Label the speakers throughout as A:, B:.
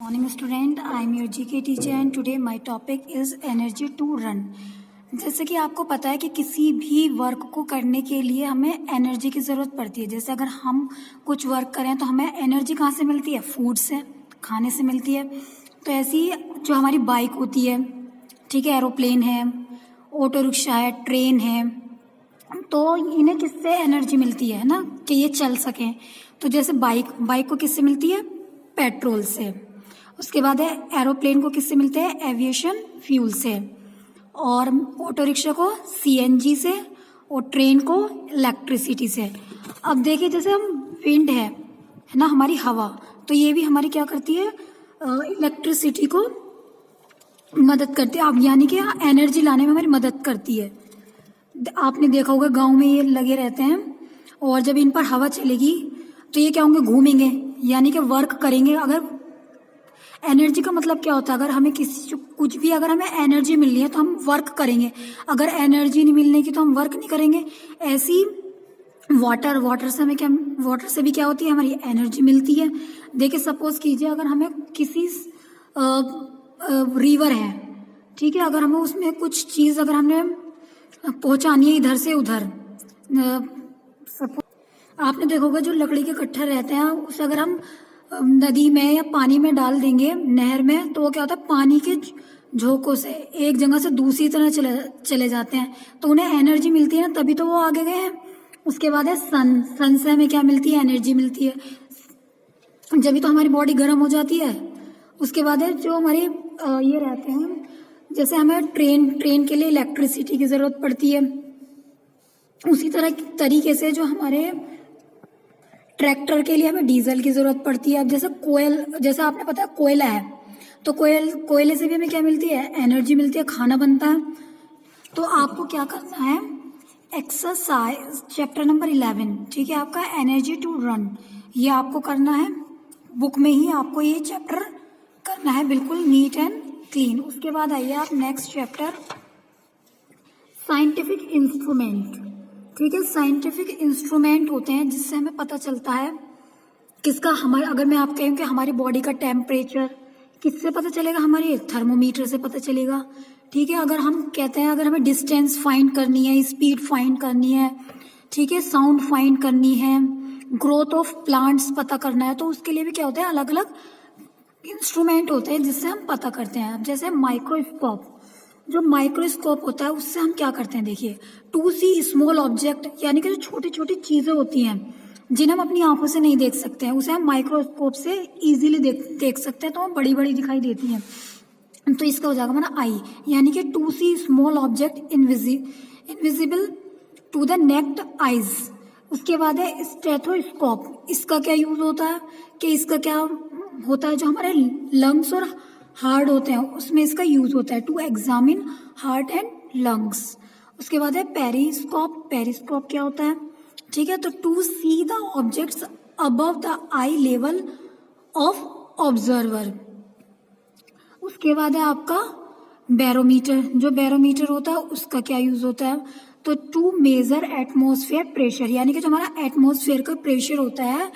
A: Morning student, I am your GK teacher and today my topic is energy to run। जैसे कि आपको पता है कि किसी भी वर्क को करने के लिए हमें एनर्जी की ज़रूरत पड़ती है। जैसे अगर हम कुछ वर्क करें तो हमें एनर्जी कहाँ से मिलती है? फूड से, खाने से मिलती है। तो ऐसी जो हमारी बाइक होती है, ठीक है, एरोप्लेन है, ऑटो रिक्शा है, ट्रेन है, तो इन्हें किससे एनर्जी मिलती है ना कि ये चल सकें। तो जैसे बाइक को किससे मिलती है? पेट्रोल से। उसके बाद है एरोप्लेन को किससे मिलते हैं? एविएशन फ्यूल से। और ऑटो रिक्शा को सीएनजी से और ट्रेन को इलेक्ट्रिसिटी से। अब देखिए जैसे हम विंड है ना, हमारी हवा, तो ये भी हमारी क्या करती है? इलेक्ट्रिसिटी को मदद करती है। अब यानी कि एनर्जी लाने में हमारी मदद करती है। आपने देखा होगा गांव में ये लगे रहते हैं और जब इन पर हवा चलेगी तो ये क्या होंगे? घूमेंगे, यानी कि वर्क करेंगे। अगर एनर्जी का मतलब क्या होता है? अगर हमें कुछ भी अगर हमें एनर्जी मिलनी है तो हम वर्क करेंगे, अगर एनर्जी नहीं मिलने की तो हम वर्क नहीं करेंगे। ऐसी वाटर से हमें क्या, वाटर से भी क्या होती है? हमारी एनर्जी मिलती है। देखिए सपोज कीजिए अगर हमें किसी रिवर है, ठीक है, अगर हमें उसमें कुछ चीज़ अगर हमें पहुंचानी है इधर से उधर, आपने देखा होगा जो लकड़ी के कट्ठर रहते हैं उसे अगर हम नदी में या पानी में डाल देंगे, नहर में, तो वो क्या होता है? पानी के झोंकों से एक जगह से दूसरी तरह चले जाते हैं, तो उन्हें एनर्जी मिलती है ना, तभी तो वो आगे गए हैं। उसके बाद है सन से हमें क्या मिलती है? एनर्जी मिलती है, जब तो हमारी बॉडी गर्म हो जाती है। उसके बाद है जो हमारे ये रहते हैं, जैसे हमें ट्रेन के लिए इलेक्ट्रिसिटी की ज़रूरत पड़ती है, उसी तरीके से जो हमारे ट्रैक्टर के लिए हमें डीजल की ज़रूरत पड़ती है। अब जैसे आपने पता है कोयला है, तो कोयले से भी हमें क्या मिलती है? एनर्जी मिलती है, खाना बनता है। तो आपको क्या करना है? एक्सरसाइज चैप्टर नंबर 11, ठीक है, आपका एनर्जी टू रन, ये आपको करना है। बुक में ही आपको ये चैप्टर करना है, बिल्कुल नीट एंड क्लीन। उसके बाद आइए आप नेक्स्ट चैप्टर, साइंटिफिक इंस्ट्रूमेंट। ठीक है, साइंटिफिक इंस्ट्रूमेंट होते हैं जिससे हमें पता चलता है किसका, हमारे, अगर मैं आप कहूँ कि हमारी बॉडी का टेम्परेचर किससे पता चलेगा? हमारे थर्मोमीटर से पता चलेगा। ठीक है, अगर हम कहते हैं अगर हमें डिस्टेंस फाइंड करनी है, स्पीड फाइंड करनी है, ठीक है, साउंड फाइंड करनी है, ग्रोथ ऑफ प्लांट्स पता करना है, तो उसके लिए भी क्या होता है? अलग अलग इंस्ट्रूमेंट होते हैं जिससे हम पता करते हैं। अब जैसे माइक्रोस्कोप, जो माइक्रोस्कोप होता है उससे हम क्या करते हैं? देखिए, टू सी स्मॉल ऑब्जेक्ट, यानी कि जो छोटी छोटी चीजें होती हैं जिन्हें हम अपनी आंखों से नहीं देख सकते हैं, उसे हम माइक्रोस्कोप से इजीली देख सकते हैं, तो वो बड़ी बड़ी दिखाई देती हैं। तो इसका हो जाएगा हमारा आई, यानी कि to see small object invisible to the naked eyes. उसके बाद है स्टेथोस्कोप, इसका क्या यूज होता है? कि इसका क्या होता है? जो हमारे लंग्स और हार्ट होते हैं उसमें इसका यूज होता है, to examine heart and lungs. उसके बाद है पेरिस्कोप क्या होता है? ठीक है, तो to see the objects above the eye level of observer. उसके बाद है आपका बैरोमीटर, जो बैरोमीटर होता है उसका क्या यूज होता है? तो टू मेजर एटमॉस्फेयर प्रेशर, यानी कि जो हमारा एटमॉस्फेयर का प्रेशर होता है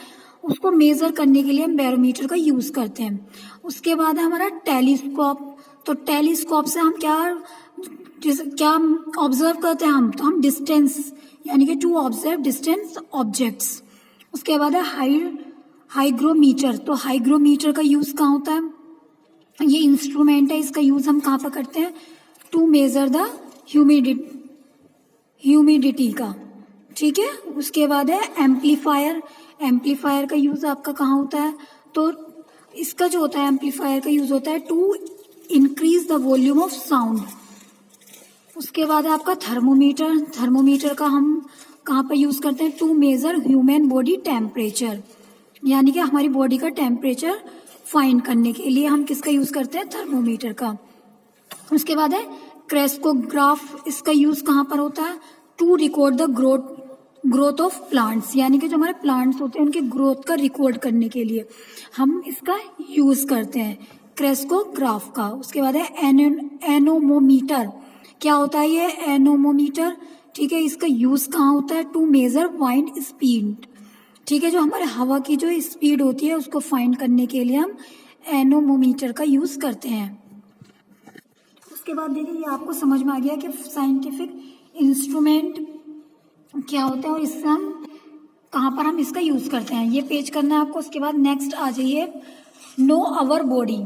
A: उसको मेजर करने के लिए हम बैरोमीटर का यूज करते हैं। उसके बाद है हमारा टेलीस्कोप, तो टेलीस्कोप से हम क्या ऑब्जर्व करते हैं? तो हम डिस्टेंस, यानी कि टू ऑब्जर्व डिस्टेंस ऑब्जेक्ट्स। उसके बाद है हाइग्रोमीटर, तो हाइग्रोमीटर का यूज कहाँ होता है? ये इंस्ट्रूमेंट है, इसका यूज हम कहाँ पर करते हैं? टू मेजर द ह्यूमिडिटी का। ठीक है, उसके बाद है एम्पलीफायर का यूज आपका कहाँ होता है? तो इसका जो होता है एम्पलीफायर का यूज होता है to increase the volume of sound. उसके बाद है आपका थर्मोमीटर का हम कहाँ पर यूज करते हैं? To measure human body temperature, यानी कि हमारी बॉडी का टेम्परेचर फाइंड करने के लिए हम किसका यूज करते हैं? थर्मोमीटर का। उसके बाद है क्रेस्कोग्राफ, इसका यूज कहाँ पर होता है? To record the growth of plants, यानी कि जो हमारे प्लांट्स होते हैं उनके ग्रोथ का रिकॉर्ड करने के लिए हम इसका यूज करते हैं, क्रेस्कोग्राफ का। उसके बाद है एनोमोमीटर, क्या होता है ये एनोमोमीटर? ठीक है, इसका यूज कहाँ होता है? टू मेजर वाइंड स्पीड, ठीक है, जो हमारे हवा की जो स्पीड होती है उसको फाइंड करने के लिए हम एनोमोमीटर का यूज करते हैं। उसके बाद देखिए ये आपको समझ में आ गया कि साइंटिफिक इंस्ट्रूमेंट क्या होता है और इससे हम कहाँ पर हम इसका यूज करते हैं, ये पेज करना है आपको। उसके बाद नेक्स्ट आ जाइए नो आवर बॉडी।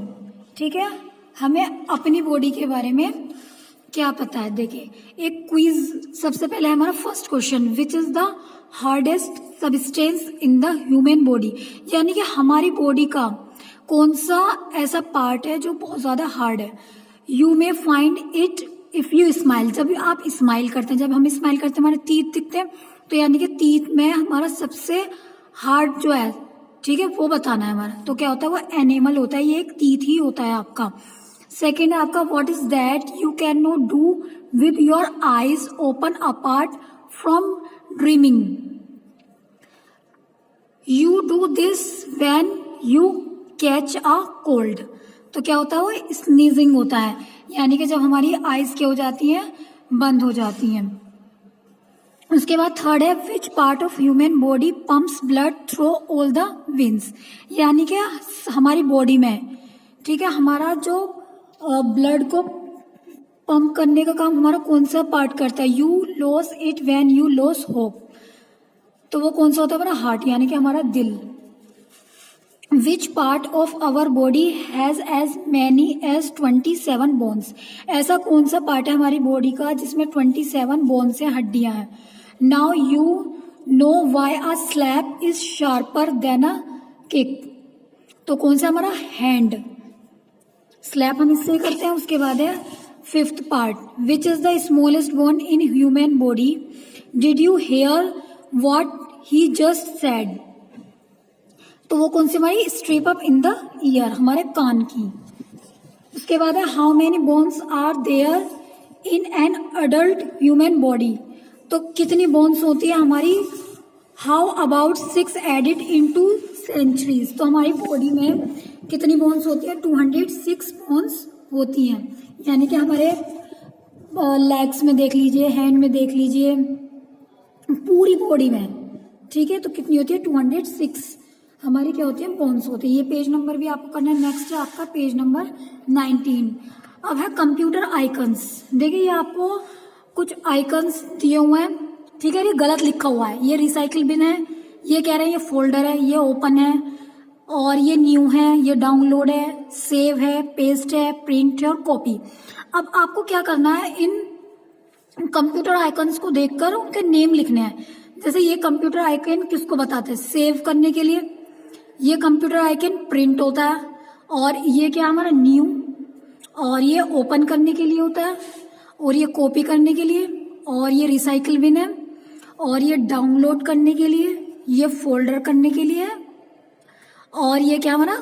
A: ठीक है, हमें अपनी बॉडी के बारे में क्या पता है। देखिए एक क्विज, सबसे पहले हमारा first question, which is the hardest substance in the human body, यानी कि हमारी बॉडी का कौन सा ऐसा पार्ट है जो बहुत ज्यादा हार्ड है। You may find it if you smile, जब आप स्माइल करते हैं, जब हम स्माइल करते हैं हमारे तीत दिखते हैं, तो यानी कि तीत में हमारा सबसे हार्ड जो है, ठीक है, वो बताना है हमारा। तो क्या होता है, वो एनिमल होता है, ये एक तीत ही होता है आपका। सेकेंड है आपका what is that you can not do with your eyes open apart from dreaming, you do this when you catch a cold. तो क्या होता है, वो स्नीजिंग होता है, यानी कि जब हमारी आईज क्या हो जाती हैं, बंद हो जाती हैं। उसके बाद थर्ड है विच part of human body pumps blood through all the veins, यानी कि हमारी बॉडी में, ठीक है, हमारा जो ब्लड को पंप करने का काम हमारा कौन सा पार्ट करता है। You loss it when you loss hope, तो वो कौन सा होता है, हमारा हार्ट, यानी कि हमारा दिल। Which part of our body has as many as 27 bones, ऐसा कौन सा पार्ट है हमारी बॉडी का जिसमें 27 बोन्स है, हड्डियां हैं। Now you know why a slap is sharper than a kick, तो कौन सा हमारा हैंड, स्लैप हम इससे करते हैं। उसके बाद है fifth part, which is the smallest bone in human body, did you hear what he just said, तो वो कौन सी हमारी stirrup in the ear, हमारे कान की। उसके बाद है how many bones are there in an adult human body, तो कितनी बोन्स होती है हमारी, how about 6 added into centuries, तो हमारी बॉडी में कितनी बोन्स होती है, 206 बोन्स होती हैं, यानी कि हमारे लेग्स में देख लीजिए, हैंड में देख लीजिए, पूरी बॉडी में, ठीक है, तो कितनी होती है, 206 हमारी क्या होती है, बोन्स होती है। ये पेज नंबर भी आपको करना है। नेक्स्ट है आपका पेज नंबर 19। अब है कंप्यूटर आइकन्स। देखिए ये आपको कुछ आइकन्स दिए हुए हैं, ठीक है, ये गलत लिखा हुआ है, ये रिसाइकिल बिन है, ये कह रहे हैं ये फोल्डर है, ये ओपन है, और ये न्यू है, ये डाउनलोड है, सेव है, पेस्ट है, प्रिंट है और कॉपी। अब आपको क्या करना है, इन कंप्यूटर आइकन्स को देखकर उनके नेम लिखने हैं। जैसे ये कंप्यूटर आइकन किसको बताते हैं, सेव करने के लिए, ये कंप्यूटर आइकन प्रिंट होता है, और ये क्या हमारा न्यू, और ये ओपन करने के लिए होता है, और ये कॉपी करने के लिए, और ये रिसाइकिल बिन है, और ये डाउनलोड करने के लिए, ये फोल्डर करने के लिए, और ये क्या हमारा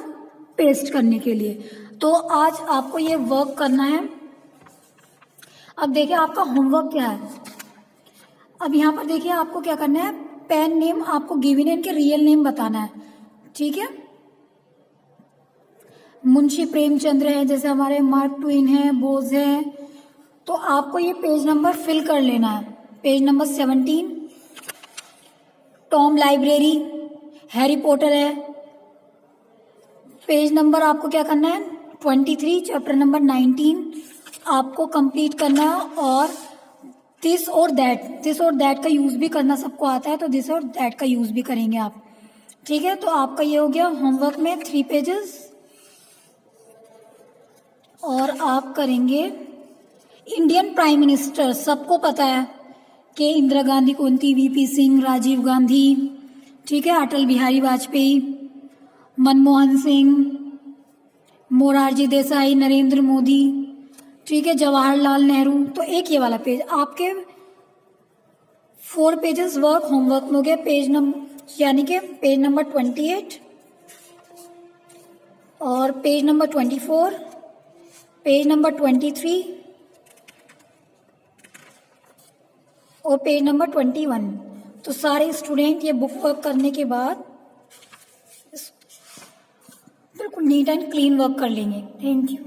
A: पेस्ट करने के लिए। तो आज आपको ये वर्क करना है। अब देखिए आपका होमवर्क क्या है। अब यहाँ पर देखिए आपको क्या करना है, पेन नेम आपको गिवन है, इनके रियल नेम बताना है, ठीक है। मुंशी प्रेमचंद्र है, जैसे हमारे मार्क ट्वेन है, बोज है, तो आपको ये पेज नंबर फिल कर लेना है। Page number 17 Tom library, Harry Potter है। पेज नंबर आपको क्या करना है, 23 चैप्टर नंबर 19 आपको कंप्लीट करना है। और दिस और दैट का यूज भी करना सबको आता है, तो दिस और दैट का यूज भी करेंगे आप, ठीक है। तो आपका ये हो गया होमवर्क में 3 पेजेस। और आप करेंगे इंडियन प्राइम मिनिस्टर, सबको पता है कि इंदिरा गांधी कौन थी, वीपी सिंह, राजीव गांधी, ठीक है, अटल बिहारी वाजपेयी, मनमोहन सिंह, मोरारजी देसाई, नरेंद्र मोदी, ठीक है, जवाहरलाल नेहरू। तो एक ये वाला पेज आपके 4 पेजेस वर्क होमवर्क में हो गया। पेज नंबर यानी कि पेज नंबर 28 और पेज नंबर 24, पेज नंबर 23 और पेज नंबर 21। तो सारे स्टूडेंट ये बुक वर्क करने के बाद बिल्कुल नीट एंड क्लीन वर्क कर लेंगे। Thank you.